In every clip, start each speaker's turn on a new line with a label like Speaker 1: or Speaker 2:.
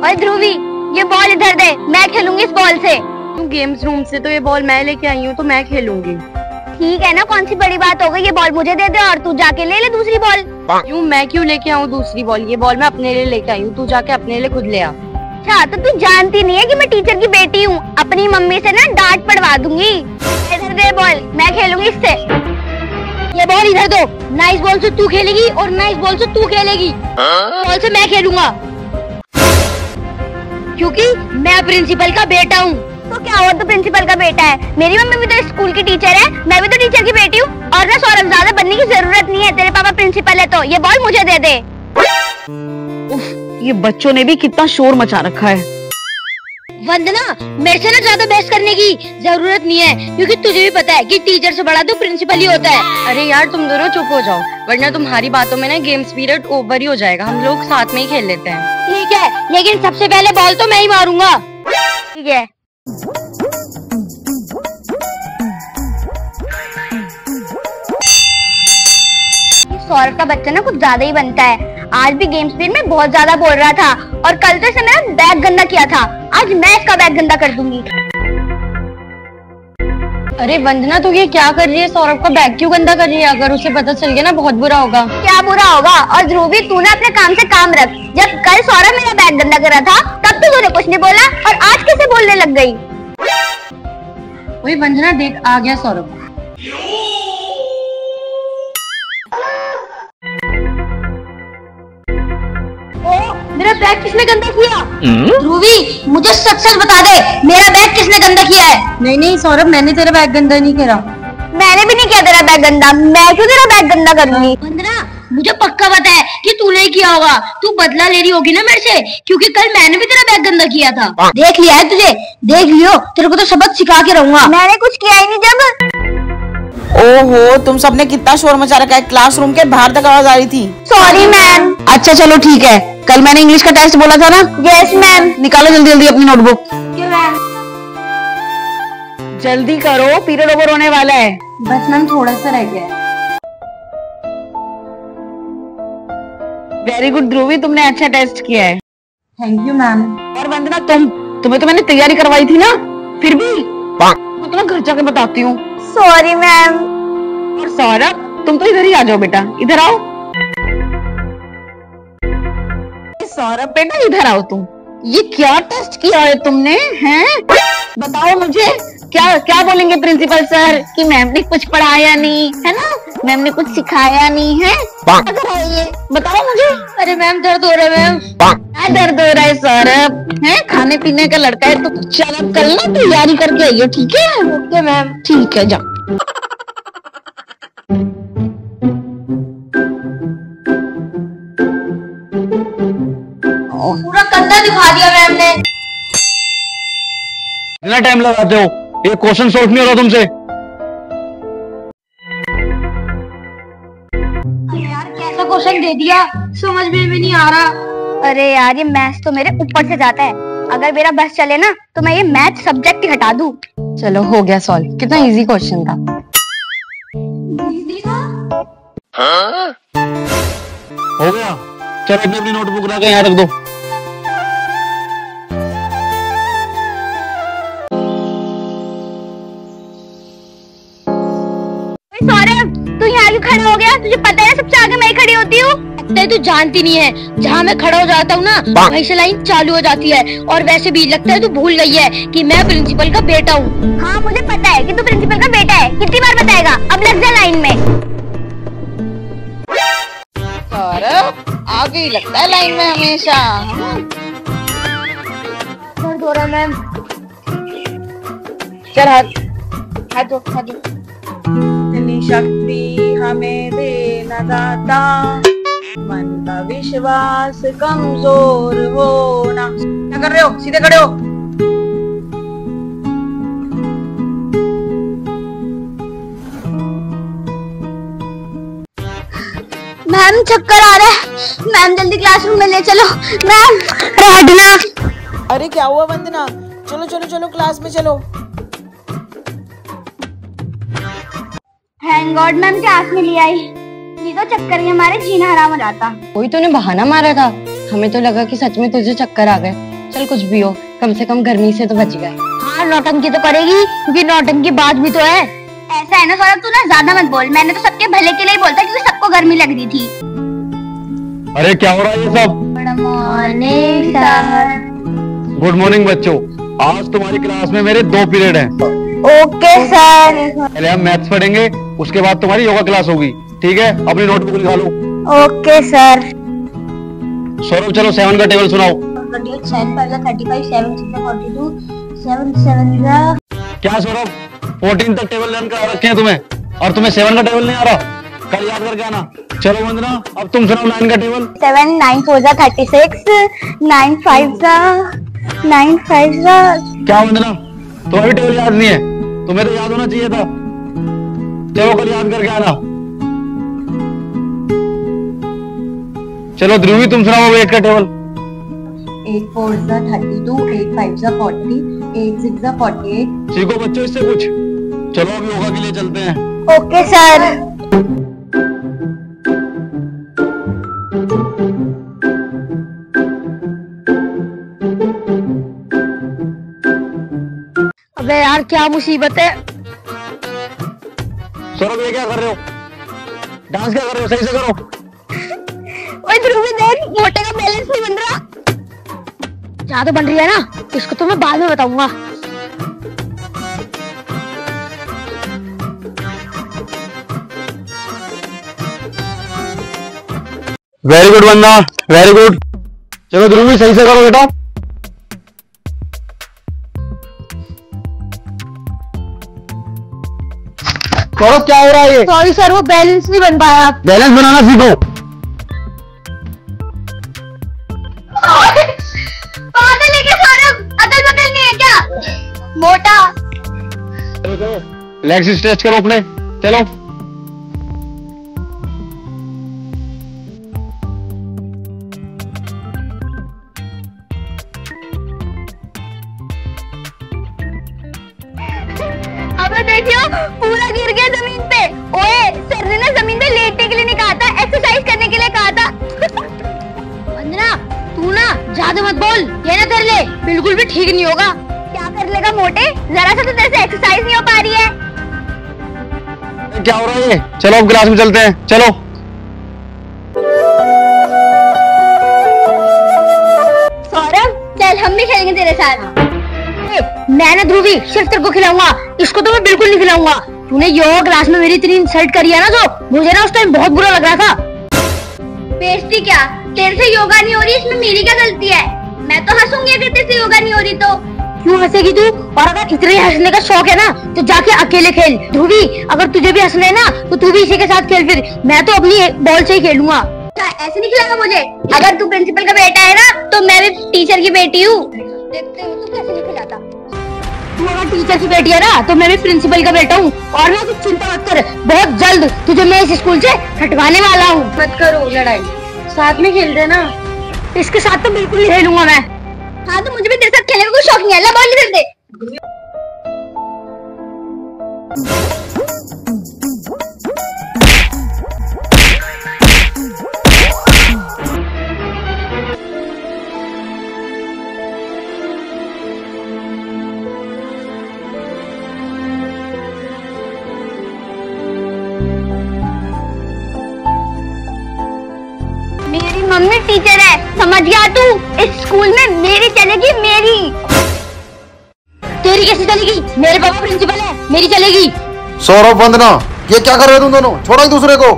Speaker 1: और ध्रुवी, ये बॉल इधर दे, मैं खेलूंगी इस बॉल से।
Speaker 2: तुम गेम्स रूम से तो ये बॉल मैं लेके आई हूँ, तो मैं खेलूंगी।
Speaker 1: ठीक है ना, कौन सी बड़ी बात हो गई, ये बॉल मुझे दे दे और तू जाके ले ले दूसरी बॉल।
Speaker 2: क्यों, मैं क्यों लेके आऊँ दूसरी बॉल? ये बॉल मैं अपने लिए लेके आई हूँ, तू जाके अपने लिए खुद ले आ।
Speaker 1: अच्छा, तो तू जानती नहीं है कि मैं टीचर की बेटी हूँ, अपनी मम्मी से ना डांट पड़वा दूंगी। इधर दे बॉल, मैं खेलूंगी इससे। ये बॉल इधर दो, ना इस बॉल से तू खेलेगी और ना इस बॉल से तू खेलेगी। बॉल से मैं खेलूंगा क्योंकि मैं प्रिंसिपल का बेटा हूँ। तो क्या हुआ, तो प्रिंसिपल का बेटा है, मेरी मम्मी भी तो स्कूल की टीचर है, मैं भी तो टीचर की बेटी हूँ। और ना सौरभ, ज्यादा बनने की जरूरत नहीं है, तेरे पापा प्रिंसिपल है, तो ये बॉल मुझे दे दे।
Speaker 2: ये बच्चों ने भी कितना शोर मचा रखा है।
Speaker 1: वंदना, मेरे से ना ज्यादा बहस करने की जरूरत नहीं है, क्योंकि तुझे भी पता है कि टीचर से बड़ा तो प्रिंसिपल ही होता है।
Speaker 2: अरे यार, तुम दोनों चुप हो जाओ, वरना तुम्हारी बातों में ना गेम्स पीरियड ओवर ही हो जाएगा। हम लोग साथ में ही खेल लेते हैं।
Speaker 1: ठीक है, लेकिन सबसे पहले बॉल तो मैं ही मारूंगा। ठीक है। सौरभ का बच्चा ना कुछ ज्यादा ही बनता है। आज भी गेम्स पीरियड में बहुत ज्यादा बोल रहा था, और कल तो इसने मेरा बैग गंदा किया था, आज मैं इसका बैग गंदा कर दूंगी।
Speaker 2: अरे वंदना, तू ये क्या कर रही है? सौरभ का बैग क्यों गंदा कर रही है? अगर उसे पता चल गया ना, बहुत बुरा होगा।
Speaker 1: क्या बुरा होगा? और ध्रुवी, तू ना अपने काम से काम रख। जब कल सौरभ मेरा बैग गंदा कर रहा था, तब तो तूने कुछ नहीं बोला, और आज कैसे बोलने लग गई?
Speaker 2: वही वंदना, देख आ गया सौरभ।
Speaker 1: मेरा बैग किसने गंदा किया? ध्रुवी, मुझे सच सच बता दे, मेरा बैग किसने गंदा किया है?
Speaker 2: नहीं सौरभ, मैंने तेरा बैग गंदा नहीं करा।
Speaker 1: मैंने भी नहीं किया तेरा बैग गंदा, मैं क्यों तेरा बैग गंदा करूंगी? वंदना, मुझे पक्का पता है कि तूने ही किया होगा। तू बदला ले रही होगी ना मेरे से, क्योंकि कल मैंने भी तेरा बैग गंदा किया था। देख लिया है तुझे, देख लियो, तेरे को तो सबक सिखा के रहूंगा। मैंने कुछ किया ही नहीं। जब
Speaker 3: ओहो, तुम सबने कितना शोर मचा रखा है, क्लासरूम के बाहर तक आवाज आ रही थी।
Speaker 1: Sorry ma'am.
Speaker 3: अच्छा चलो ठीक है, कल मैंने इंग्लिश का टेस्ट बोला था ना?
Speaker 1: Yes ma'am.
Speaker 3: निकालो जल्दी जल्दी अपनी नोटबुक।
Speaker 1: मैम,
Speaker 3: जल्दी करो, पीरियड ओवर होने वाला है।
Speaker 2: बस मैम, थोड़ा सा रह गया है।
Speaker 3: वेरी गुड ध्रुवी, तुमने अच्छा टेस्ट किया है।
Speaker 2: Thank you ma'am.
Speaker 3: और वंदना, तुम्हें तो मैंने तैयारी करवाई थी ना, फिर भी मैं तुम्हें घर जाके बताती हूँ।
Speaker 1: Sorry ma'am.
Speaker 3: और सौरभ, तुम तो इधर ही आ जाओ बेटा, इधर आओ। सौरभ बेटा, इधर आओ तुम। ये क्या टेस्ट किया है तुमने, हैं? बताओ मुझे, क्या बोलेंगे प्रिंसिपल सर कि मैम ने कुछ पढ़ाया नहीं है ना, मैम ने कुछ सिखाया नहीं है? बताओ मुझे।
Speaker 1: अरे मैम, दर्द हो रहा है मैम।
Speaker 3: क्या दर्द हो रहा है सौरभ? है, खाने पीने का लड़का है तो चल कल ना तैयारी करके आइयो, ठीक है?
Speaker 1: Okay ma'am.
Speaker 3: ठीक है, जाओ।
Speaker 1: पूरा कंधा दिखा दिया मैम ने।
Speaker 4: कितना टाइम लगाते हो? ये क्वेश्चन सॉल्व नहीं हो रहा तुमसे।
Speaker 1: यार, कैसा क्वेश्चन दे दिया, समझ में भी नहीं आ रहा। अरे यार, ये मैथ्स तो मेरे ऊपर से जाता है। अगर मेरा बस चले ना, तो मैं ये मैथ सब्जेक्ट ही हटा दूं।
Speaker 2: चलो, हो गया सॉल्व। कितना इजी क्वेश्चन था।
Speaker 4: हो गया, चलो अपनी नोटबुक ला के यहाँ रख दो।
Speaker 1: सौरभ, तू यहाँ क्यों खड़ा हो गया? तुझे पता है सबसे आगे मैं ही खड़ी होती हूँ। तू जानती नहीं है, जहाँ मैं खड़ा हो जाता हूँ ना, वहीं से लाइन चालू हो जाती है। और वैसे भी लगता है तू भूल गई है कि मैं प्रिंसिपल का बेटा हूँ। हाँ, मुझे पता है कि तू प्रिंसिपल का बेटा है। कितनी बार बताएगा? अब लग जा लाइन में।
Speaker 3: सौरभ, आगे ही लगता है लाइन में हमेशा।
Speaker 1: दर्द हो रहा है मैम।
Speaker 3: चल हाथ दो। इतनी शक्ति हमें देना दाता, मन का विश्वास कमजोर होना। क्या कर रहे हो? सीधे खड़े हो।
Speaker 1: मैम, चक्कर आ रहा है। मैम, जल्दी क्लासरूम में ले चलो। मैम, हटना।
Speaker 3: अरे क्या हुआ वंदना? चलो चलो चलो, क्लास में चलो।
Speaker 1: थैंक गॉड मैम क्लास में ले आई, नहीं तो चक्कर में हमारे जीना हराम हो जाता।
Speaker 2: कोई तूने बहाना मारा था, हमें तो लगा कि सच में तुझे चक्कर आ गए। चल कुछ भी हो, कम से कम गर्मी से तो बच गए।
Speaker 1: हाँ नौटंकी तो करेगी क्योंकि नौटंकी बात भी तो है। ऐसा है ना सौरभ, तू ना ज्यादा मत बोल, मैंने तो सबके भले के लिए ही बोलता क्योंकि सबको गर्मी लग रही थी।
Speaker 4: अरे क्या हो रहा है ये सब?
Speaker 1: Good morning sir.
Speaker 4: Good morning बच्चों, आज तुम्हारी क्लास में मेरे 2 पीरियड हैं।
Speaker 1: Okay sir.
Speaker 4: पहले हम मैथ्स पढ़ेंगे, उसके बाद तुम्हारी योगा क्लास होगी, ठीक है? अपनी नोटबुक निकालो।
Speaker 1: Okay sir.
Speaker 4: सौरभ चलो 7 का टेबल सुनाओ।
Speaker 1: 7 5 35 7 6 42 7 7
Speaker 4: क्या सौरभ 14 तक टेबल लर्न करा रखे हैं तुम्हें और तुम्हें 7 का टेबल नहीं आ रहा? कल याद करके आना। चलो वंदना अब तुम सुनाओ 9 का टेबल।
Speaker 1: 7 9 4 36 9 5 9 5
Speaker 4: क्या वंदना तुम्हें भी टेबल याद नहीं है? तुम्हें तो याद होना चाहिए था। चलो कल याद करके आना। चलो ध्रुवी तुम सुनाओ 8 का टेबल।
Speaker 2: 8 4 32 8 5 40 8 6 48।
Speaker 4: सीखो बच्चों इससे कुछ। चलो अब योगा के लिए चलते हैं।
Speaker 1: Okay sir. अबे यार क्या मुसीबत है।
Speaker 4: सौरभ ये क्या कर रहे हो? डांस क्या कर रहे हो? सही से करो।
Speaker 1: ओए ध्रुवी देख, मोटे का बैलेंस नहीं बन रहा। ज्यादा बन रही है ना, इसको तो मैं बाद में बताऊंगा।
Speaker 4: वेरी गुड वंदना, वेरी गुड। चलो ध्रुवी सही से करो बेटा। सौरभ क्या हो रहा है ये?
Speaker 1: सॉरी सर, वो बैलेंस नहीं बन पाया।
Speaker 4: बैलेंस बनाना सीखो।
Speaker 1: पागल है क्या सौरभ? अदल बदल नहीं है क्या? मोटा।
Speaker 4: लेग्स स्ट्रेच करो अपने। चलो
Speaker 1: अबे देखियो पूरा गिर गया जमीन पे। ओए सर ने ना जमीन पे लेटने के लिए नहीं कहा था, एक्सरसाइज करने के लिए कहा था। वंदना तू ना ज्यादा मत बोल, ये ना कर ले, बिल्कुल भी ठीक नहीं होगा। क्या कर लेगा मोटे, जरा सा तो तेरे से एक्सरसाइज नहीं हो पा रही है।
Speaker 4: क्या हो रहा है ये? चलो अब क्लास में चलते हैं। चलो
Speaker 1: सौरभ चल हम भी खेलेंगे तेरे साथ। मैं ना ध्रुवी सिर्फ तेरे को खिलाऊंगा, इसको तो मैं बिल्कुल नहीं खिलाऊंगा। तूने योगा क्लास में मेरी इतनी इंसल्ट करी है ना, जो मुझे ना उस टाइम बहुत बुरा लग रहा था। बेइज्जती क्या, तेरे से योगा नहीं हो रही, इसमें मेरी क्या गलती है? मैं तो हंसूंगी अगर तेरे से योगा नहीं हो रही तो। क्यों हंसेगी तू? और अगर इतने हंसने का शौक है ना तो जाके अकेले खेल। ध्रुवी अगर तुझे भी हंसना है ना तो तू भी इसी के साथ खेल, फिर मैं तो अपनी बॉल से ही खेलूंगा। ऐसे नहीं खिलाना मुझे। अगर तू प्रिंसिपल का बेटा है ना तो मैं भी टीचर की बेटी हूँ। देखते हो तू कैसे नहीं खिलाता। तू अगर टीचर की बेटी है ना तो मैं भी प्रिंसिपल का बेटा हूँ। और ना कुछ चिंता मत कर, बहुत जल्द तुझे मैं इस स्कूल से हटवाने वाला हूँ।
Speaker 2: मत करो लड़ाई, साथ में खेल रहे ना।
Speaker 1: इसके साथ तो बिल्कुल नहीं खेलूंगा मैं। हाँ तो मुझे भी तेरे साथ खेलने का कोई शौक नहीं है। ला बॉल इधर दे। मेरी मम्मी टीचर है, समझ गया तू? इस स्कूल में मेरी चलेगी, मेरी। तेरी कैसे चलेगी? मेरे पापा प्रिंसिपल है, मेरी चलेगी।
Speaker 5: सौरभ वंदना ये क्या कर रहे हो तुम दोनों? छोड़ो एक दूसरे को।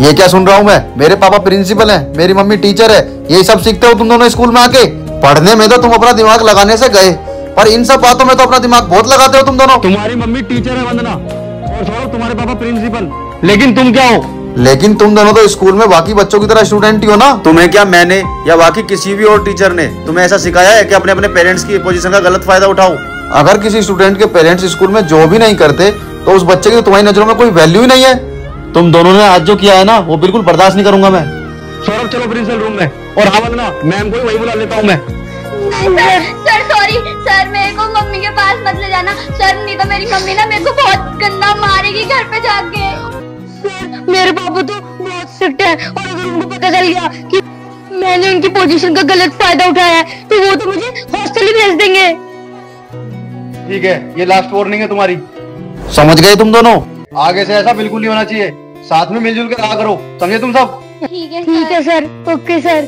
Speaker 5: ये क्या सुन रहा हूँ मैं? मेरे पापा प्रिंसिपल हैं, मेरी मम्मी टीचर है, यही सब सीखते हो तुम दोनों स्कूल में आके? पढ़ने में तो तुम अपना दिमाग लगाने से गए, पर इन सब बातों में तो अपना दिमाग बहुत लगाते हो तुम दोनों।
Speaker 4: तुम्हारी मम्मी टीचर है वंदना और सौरभ तुम्हारे पापा प्रिंसिपल, लेकिन तुम क्या हो?
Speaker 5: लेकिन तुम दोनों तो स्कूल में बाकी बच्चों की तरह स्टूडेंट ही हो ना। तुम्हें क्या मैंने या बाकी किसी भी और टीचर ने तुम्हें ऐसा सिखाया है कि अपने अपने पेरेंट्स की पोजीशन का गलत फायदा उठाओ? अगर किसी स्टूडेंट के पेरेंट्स स्कूल में जो भी नहीं करते तो उस बच्चे की तुम्हारी नजरों में कोई वैल्यू ही नहीं है। तुम दोनों ने आज जो किया है ना वो बिल्कुल बर्दाश्त नहीं करूंगा मैं।
Speaker 4: सौरभ चलो प्रिंसिपल रूम में। और हाँ वंदना मैम को वही बुला लेता हूँ मैं।
Speaker 1: सर सॉरी सर, मेरे को मम्मी के पास मत ले जाना सर, नहीं तो मेरी मम्मी ना मेरे को बहुत गंदा मारेगी घर पे जाके। सर मेरे पापा तो बहुत स्ट्रिक्ट है और अगर उनको पता चल गया कि मैंने उनकी पोजीशन का गलत फायदा उठाया है तो वो तो मुझे हॉस्टल ही भेज देंगे।
Speaker 4: ठीक है, ये लास्ट वार्निंग है तुम्हारी।
Speaker 5: समझ गए तुम दोनों?
Speaker 4: आगे से ऐसा बिल्कुल नहीं होना चाहिए। साथ में मिलजुल कर रहा करो, समझे तुम सब?
Speaker 1: ठीक है सर। Okay sir.